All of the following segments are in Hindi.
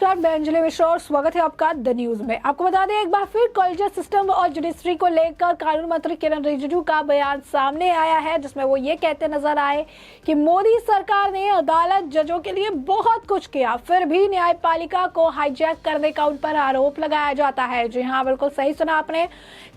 नमस्कार, मैं अंजलि मिश्रा और स्वागत है आपका द न्यूज में। आपको बता दें, एक बार फिर कॉलेज सिस्टम और जुडिशरी को लेकर कानून मंत्री किरण रिजिजू का बयान सामने आया है, जिसमें वो ये कहते नजर आए कि मोदी सरकार ने अदालत जजों के लिए बहुत कुछ किया, फिर भी न्यायपालिका को हाईजैक करने का उन पर आरोप लगाया जाता है। जी हाँ, बिल्कुल सही सुना आपने।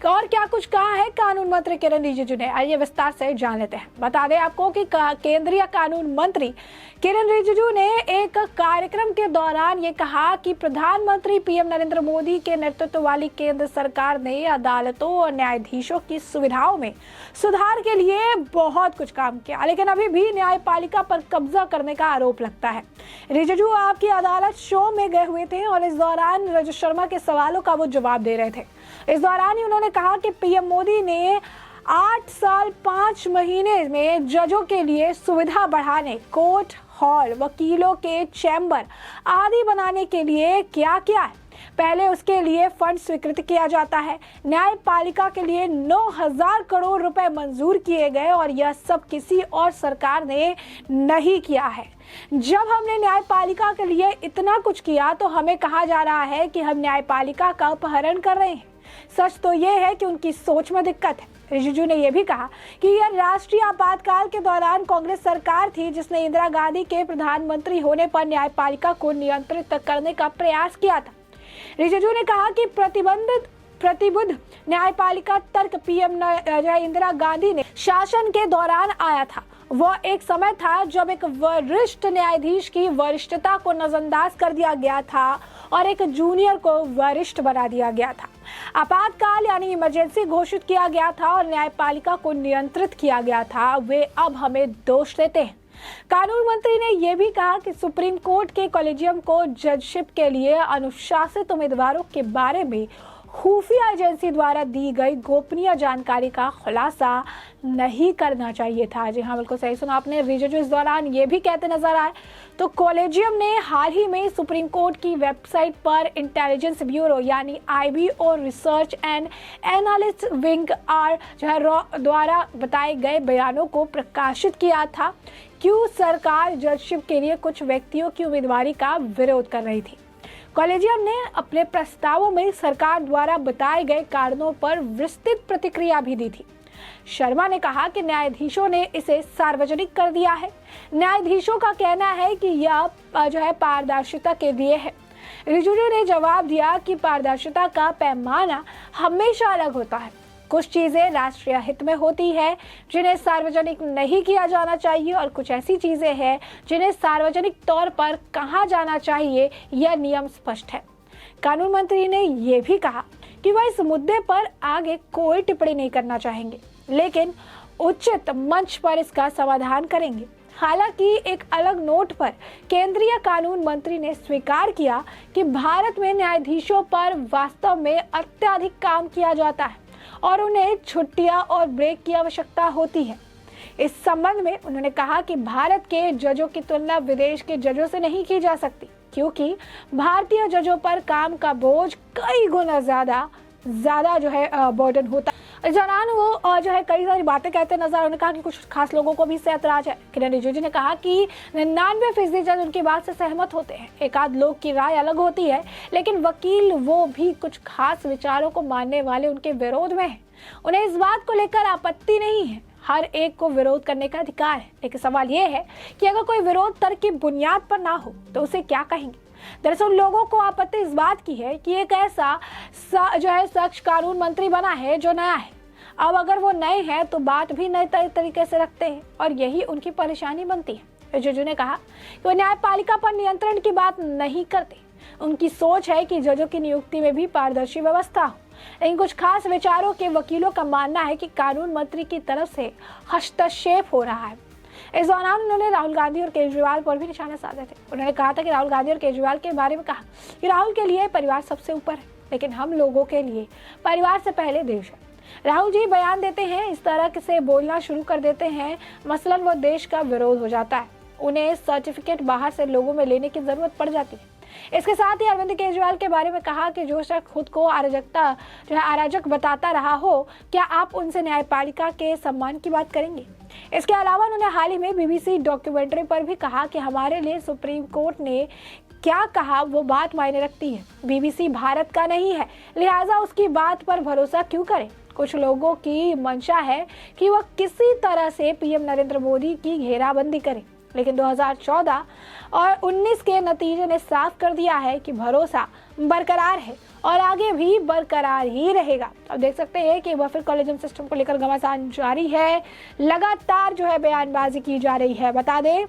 और क्या कुछ कहा है कानून मंत्री किरण रिजिजू ने, आइए विस्तार से जान लेते हैं। बता दें आपको कि केंद्रीय कानून मंत्री किरण रिजिजू ने एक कार्यक्रम के दौरान ये कहा कि प्रधानमंत्री पीएम नरेंद्र मोदी के नेतृत्व वाली केंद्र सरकार ने अदालतों और न्यायाधीशों की सुविधाओं में सुधार के लिए बहुत कुछ काम किया, लेकिन अभी भी न्यायपालिका पर कब्जा करने का आरोप लगता है। रिजिजू आपकी अदालत शो में गए हुए थे और इस दौरान रजत शर्मा के सवालों का वो जवाब दे रहे थे। इस दौरान ही उन्होंने कहा कि पीएम मोदी ने 8 साल 5 महीने में जजों के लिए सुविधा बढ़ाने, कोर्ट हॉल, वकीलों के चैम्बर आदि बनाने के लिए क्या किया है। पहले उसके लिए फंड स्वीकृत किया जाता है। न्यायपालिका के लिए 9,000 करोड़ रुपए मंजूर किए गए और यह सब किसी और सरकार ने नहीं किया है। जब हमने न्यायपालिका के लिए इतना कुछ किया तो हमें कहा जा रहा है कि हम न्यायपालिका का अपहरण कर रहे हैं। सच तो यह है कि उनकी सोच में दिक्कत है। रिजिजू ने यह भी कहा कि यह राष्ट्रीय आपातकाल के दौरान कांग्रेस सरकार थी जिसने इंदिरा गांधी के प्रधानमंत्री होने पर न्यायपालिका को नियंत्रित करने का प्रयास किया था। रिजिजू ने कहा कि प्रतिबद्ध न्यायपालिका तर्क पीएम इंदिरा गांधी ने शासन के दौरान आया था। वह एक समय था जब एक वरिष्ठ न्यायाधीश की वरिष्ठता को नजरअंदाज कर दिया गया था और एक जूनियर को वरिष्ठ बना दिया गया था। आपातकाल यानी इमरजेंसी घोषित किया गया था और न्यायपालिका को नियंत्रित किया गया था। वे अब हमें दोष देते हैं। कानून मंत्री ने यह भी कहा कि सुप्रीम कोर्ट के कॉलेजियम को जजशिप के लिए अनुशासित उम्मीदवारों के बारे में खुफिया एजेंसी द्वारा दी गई गोपनीय जानकारी का खुलासा नहीं करना चाहिए था। जी हाँ, बिल्कुल सही सुना आपने। रिजिजू इस दौरान ये भी कहते नजर आए तो कॉलेजियम ने हाल ही में सुप्रीम कोर्ट की वेबसाइट पर इंटेलिजेंस ब्यूरो यानी आईबी और रिसर्च एंड एनालिसिस विंग आर द्वारा बताए गए बयानों को प्रकाशित किया था। क्यों सरकार जजशिप के लिए कुछ व्यक्तियों की उम्मीदवारी का विरोध कर रही थी। कॉलेजियम ने अपने प्रस्तावों में सरकार द्वारा बताए गए कारणों पर विस्तृत प्रतिक्रिया भी दी थी। शर्मा ने कहा कि न्यायाधीशों ने इसे सार्वजनिक कर दिया है। न्यायाधीशों का कहना है कि यह पारदर्शिता के लिए है। रिजिजू ने जवाब दिया कि पारदर्शिता का पैमाना हमेशा अलग होता है। कुछ चीजें राष्ट्रीय हित में होती है जिन्हें सार्वजनिक नहीं किया जाना चाहिए और कुछ ऐसी चीजें हैं जिन्हें सार्वजनिक तौर पर कहा जाना चाहिए। यह नियम स्पष्ट है। कानून मंत्री ने यह भी कहा कि वह इस मुद्दे पर आगे कोई टिप्पणी नहीं करना चाहेंगे, लेकिन उचित मंच पर इसका समाधान करेंगे। हालांकि एक अलग नोट पर केंद्रीय कानून मंत्री ने स्वीकार किया कि भारत में न्यायाधीशों पर वास्तव में अत्यधिक काम किया जाता है और उन्हें छुट्टियां और ब्रेक की आवश्यकता होती है। इस संबंध में उन्होंने कहा कि भारत के जजों की तुलना विदेश के जजों से नहीं की जा सकती, क्योंकि भारतीय जजों पर काम का बोझ कई गुना ज्यादा बर्डन होता है। इस दौरान वो कई सारी बातें कहते नजर। उन्होंने कहा कि कुछ खास लोगों को भी इससे ऐतराज है। किरण रिजिजू ने कहा कि 99% जज उनकी बात से सहमत होते हैं। एक आध लोग की राय अलग होती है, लेकिन वकील वो भी कुछ खास विचारों को मानने वाले उनके विरोध में हैं। उन्हें इस बात को लेकर आपत्ति नहीं है। हर एक को विरोध करने का अधिकार है, लेकिन सवाल ये है कि अगर कोई विरोध तर्क की बुनियाद पर ना हो तो उसे क्या कहेंगे। दरअसल लोगों को आपत्ति इस बात की है कि एक ऐसा शख्स कानून मंत्री बना है जो नया है। अब अगर वो नए हैं तो बात भी नए तरीके से रखते हैं और यही उनकी परेशानी बनती है। रिजिजू ने कहा कि वो न्यायपालिका पर नियंत्रण की बात नहीं करते। उनकी सोच है कि जजों की नियुक्ति में भी पारदर्शी व्यवस्था हो, लेकिन कुछ खास विचारों के वकीलों का मानना है कि कानून मंत्री की तरफ से हस्तक्षेप हो रहा है। इस दौरान उन्होंने राहुल गांधी और केजरीवाल पर भी निशाना साधे थे। उन्होंने कहा था कि राहुल गांधी और केजरीवाल के बारे में कहा कि राहुल के लिए परिवार सबसे ऊपर है, लेकिन हम लोगों के लिए परिवार से पहले देश है। राहुल जी बयान देते हैं, इस तरह से बोलना शुरू कर देते हैं, मसलन वो देश का विरोध हो जाता है। उन्हें सर्टिफिकेट बाहर से लोगों में लेने की जरूरत पड़ जाती है। इसके साथ ही अरविंद केजरीवाल के बारे में कहा कि जो शख्स खुद को अराजक बताता रहा हो, क्या आप उनसे न्यायपालिका के सम्मान की बात करेंगे। इसके अलावा उन्होंने हाल ही में बीबीसी डॉक्यूमेंट्री पर भी कहा कि हमारे लिए सुप्रीम कोर्ट ने क्या कहा वो बात मायने रखती है। बीबीसी भारत का नहीं है, लिहाजा उसकी बात पर भरोसा क्यों करें। कुछ लोगों की मंशा है कि वह किसी तरह से पीएम नरेंद्र मोदी की घेराबंदी करें, लेकिन 2014 और 19 के नतीजे ने साफ कर दिया है कि भरोसा बरकरार है और आगे भी बरकरार ही रहेगा। अब देख सकते हैं कि बफर कॉलेजियम सिस्टम को लेकर घमासान जारी है, लगातार जो है बयानबाजी की जा रही है। बता दें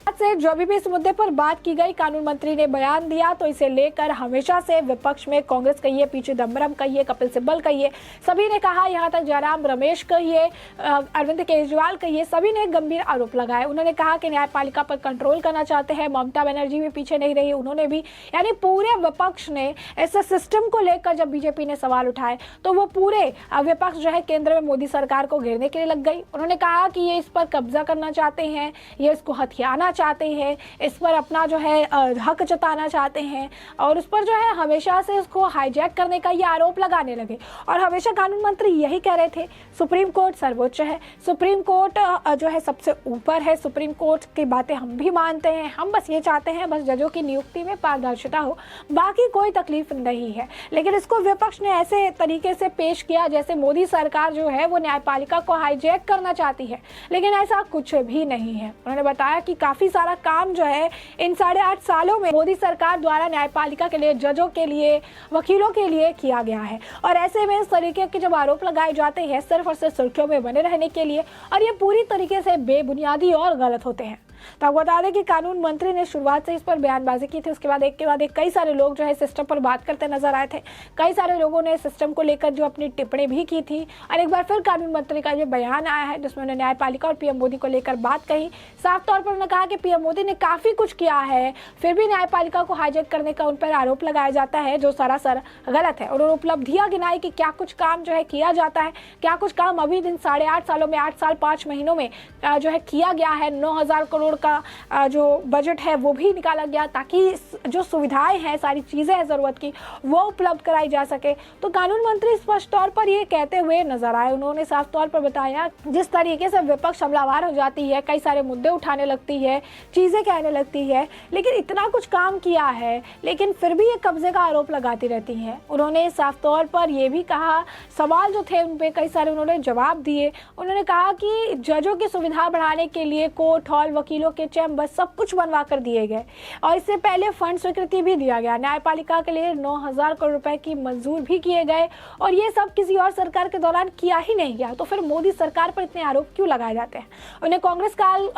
आज से जो भी इस मुद्दे पर बात की गई, कानून मंत्री ने बयान दिया तो इसे लेकर हमेशा से विपक्ष में कांग्रेस कहिए, पीछे दम्बरम कहिए, कपिल सिब्बल कहिए, सभी ने कहा, यहाँ तक जयराम रमेश कहिए, अरविंद केजरीवाल कहिए, सभी ने गंभीर आरोप लगाए। उन्होंने कहा कि न्यायपालिका पर कंट्रोल करना चाहते हैं। ममता बनर्जी भी पीछे नहीं रही, उन्होंने भी, यानी पूरे विपक्ष ने इस सिस्टम को लेकर जब बीजेपी ने सवाल उठाए तो वो पूरे विपक्ष जो है केंद्र में मोदी सरकार को घेरने के लिए लग गई। उन्होंने कहा कि ये इस पर कब्जा करना चाहते हैं, ये इसको हथियाना चाहते हैं, इस पर अपना जो है हक जताना चाहते हैं और उस पर जो है हमेशा से उसको हाईजैक करने का ये आरोप लगाने लगे। और हमेशा कानून मंत्री यही कह रहे थे, सुप्रीम कोर्ट सर्वोच्च है, सुप्रीम कोर्ट जो है सबसे ऊपर है, सुप्रीम कोर्ट की बातें हम भी मानते हैं, हम बस ये चाहते हैं बस जजों की नियुक्ति में पारदर्शिता हो, बाकी कोई तकलीफ नहीं है। लेकिन इसको विपक्ष ने ऐसे तरीके से पेश किया जैसे मोदी सरकार जो है वो न्यायपालिका को हाईजैक करना चाहती है, लेकिन ऐसा कुछ भी नहीं है। उन्होंने बताया कि काफी सारा काम जो है इन 8.5 सालों में मोदी सरकार द्वारा न्यायपालिका के लिए, जजों के लिए, वकीलों के लिए किया गया है और ऐसे में इस तरीके के जब आरोप लगाए जाते हैं सिर्फ और सिर्फ सुर्खियों में बने रहने के लिए, और ये पूरी तरीके से बेबुनियादी और गलत होते हैं। तो आपको बता दें कि कानून मंत्री ने शुरुआत से इस पर बयानबाजी की थी, उसके बाद एक के बाद एक कई सारे लोग जो है सिस्टम पर बात करते नजर आए थे। कई सारे लोगों ने सिस्टम को लेकर जो अपनी टिप्पणी भी की थी और एक बार फिर कानून मंत्री का ये बयान आया है जिसमें उन्होंने न्यायपालिका और पीएम मोदी को लेकर बात कही। साफ तौर पर उन्होंने कहा कि पीएम मोदी ने काफी कुछ किया है, फिर भी न्यायपालिका को हाईजैक करने का उन पर आरोप लगाया जाता है जो सरासर गलत है। उन्होंने उपलब्धियां गिनाई कि क्या कुछ काम जो है किया जाता है, क्या कुछ काम अभी दिन 8.5 सालों में, 8 साल 5 महीनों में जो है किया गया है। 9,000 करोड़ का जो बजट है वो भी निकाला गया ताकि जो सुविधाएं हैं, सारी चीजें हैं जरूरत की, वो उपलब्ध कराई जा सके। तो कानून मंत्री स्पष्ट तौर पर ये कहते हुए नजर आए। उन्होंने साफ तौर पर बताया जिस तरीके से विपक्ष हमलावर हो जाती है, कई सारे मुद्दे उठाने लगती है, चीजें कहने लगती है, लेकिन इतना कुछ काम किया है लेकिन फिर भी ये कब्जे का आरोप लगाती रहती है। उन्होंने साफ तौर पर यह भी कहा, सवाल जो थे उन पे कई सारे उन्होंने जवाब दिए। उन्होंने कहा कि जजों की सुविधा बढ़ाने के लिए कोर्ट हॉल, वकीलों के चैम्बर सब कुछ बनवा कर दिए गए और इससे पहले फंड स्वीकृति भी दिया गया। न्यायपालिका के लिए 9,000 करोड़ रुपए की मंजूर भी किए गए और ये सब किसी और सरकार के दौरान किया ही नहीं गया। तो फिर मोदी सरकार पर इतने आरोप क्यों लगाए जाते हैं। उन्हें कांग्रेस काल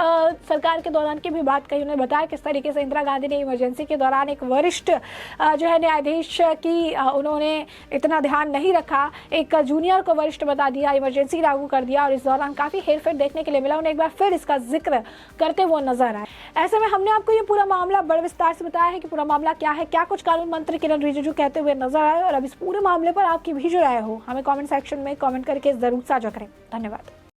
सरकार के दौरान की भी बात कही। उन्होंने बताया किस तरीके से इंदिरा गांधी ने इमरजेंसी के दौरान एक वरिष्ठ जो है न्यायाधीश की उन्होंने इतना ध्यान नहीं रखा, एक जूनियर को वरिष्ठ बता दिया, इमरजेंसी लागू कर दिया और इस दौरान काफी हेरफेर देखने के लिए मिला। उन्हें एक बार फिर इसका जिक्र करते हुए नजर आए। ऐसे में हमने आपको ये पूरा मामला बड़े विस्तार से बताया है कि पूरा मामला क्या है, क्या कुछ कानून मंत्री किरण रिजिजू कहते हुए नजर आए और अब इस पूरे मामले पर आपकी भी जो राय हो हमें कमेंट सेक्शन में कमेंट करके जरूर साझा करें। धन्यवाद।